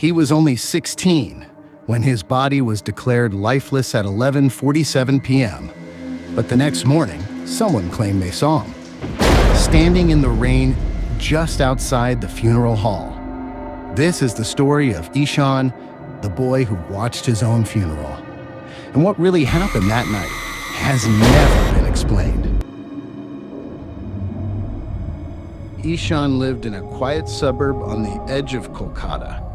He was only 16 when his body was declared lifeless at 11:47 p.m. But the next morning, someone claimed they saw him, standing in the rain just outside the funeral hall. This is the story of Ishaan, the boy who watched his own funeral. And what really happened that night has never been explained. Ishaan lived in a quiet suburb on the edge of Kolkata.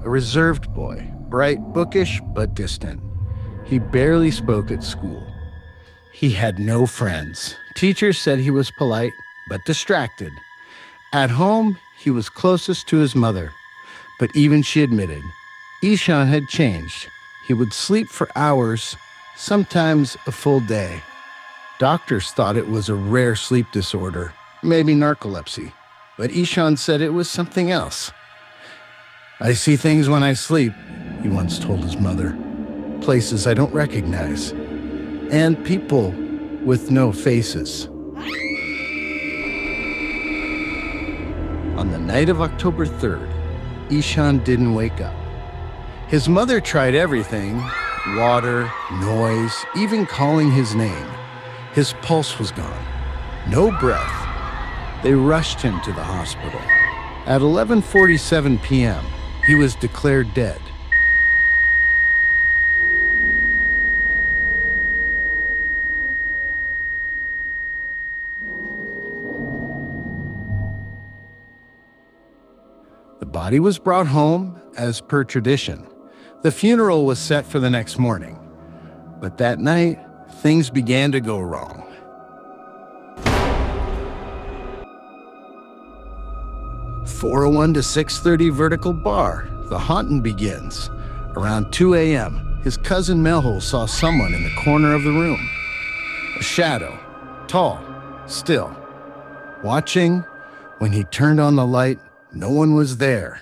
A reserved boy, bright, bookish, but distant. He barely spoke at school. He had no friends. Teachers said he was polite, but distracted. At home, he was closest to his mother. But even she admitted, Ishaan had changed. He would sleep for hours, sometimes a full day. Doctors thought it was a rare sleep disorder, maybe narcolepsy. But Ishaan said it was something else. "I see things when I sleep," he once told his mother. "Places I don't recognize. And people with no faces." On the night of October 3rd, Ishaan didn't wake up. His mother tried everything: water, noise, even calling his name. His pulse was gone. No breath. They rushed him to the hospital. At 11:47 p.m., he was declared dead. The body was brought home as per tradition. The funeral was set for the next morning. But that night, things began to go wrong. 401 to 630 vertical bar. The haunting begins. Around 2 a.m., his cousin Melhol saw someone in the corner of the room. A shadow, tall, still. Watching, when he turned on the light, no one was there.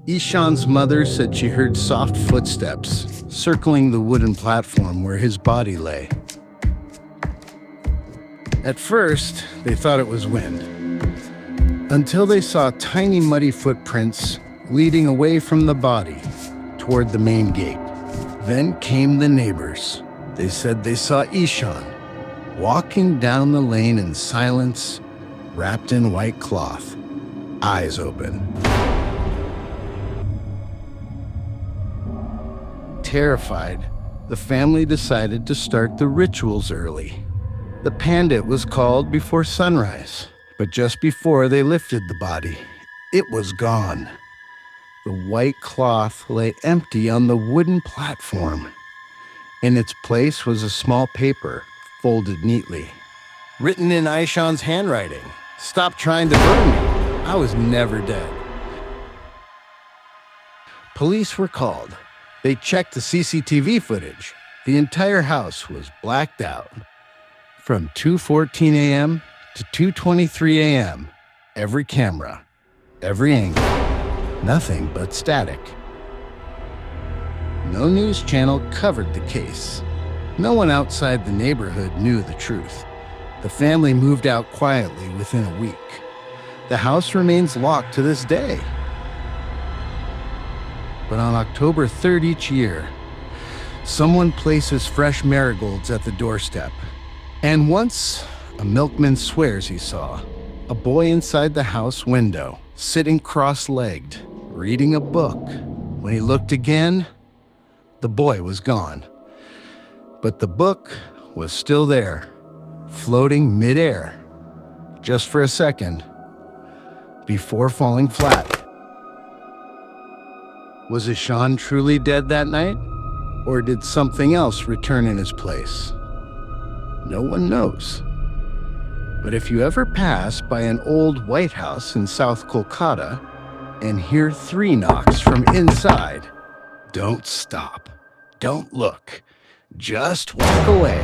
Ishaan's mother said she heard soft footsteps circling the wooden platform where his body lay. At first, they thought it was wind, until they saw tiny muddy footprints leading away from the body toward the main gate. Then came the neighbors. They said they saw Ishaan walking down the lane in silence, wrapped in white cloth, eyes open. Terrified, the family decided to start the rituals early. The pandit was called before sunrise, but just before they lifted the body, it was gone. The white cloth lay empty on the wooden platform. In its place was a small paper, folded neatly. Written in Ishaan's handwriting, "Stop trying to burn me. I was never dead." Police were called. They checked the CCTV footage. The entire house was blacked out. From 2:14 a.m. to 2:23 a.m., every camera, every angle, nothing but static. No news channel covered the case. No one outside the neighborhood knew the truth. The family moved out quietly within a week. The house remains locked to this day. But on October 3rd each year, someone places fresh marigolds at the doorstep. And once, a milkman swears he saw a boy inside the house window, sitting cross-legged, reading a book. When he looked again, the boy was gone. But the book was still there, floating mid-air, just for a second, before falling flat. Was Ishaan truly dead that night? Or did something else return in his place? No one knows. But if you ever pass by an old White House in South Kolkata and hear 3 knocks from inside, don't stop. Don't look. Just walk away.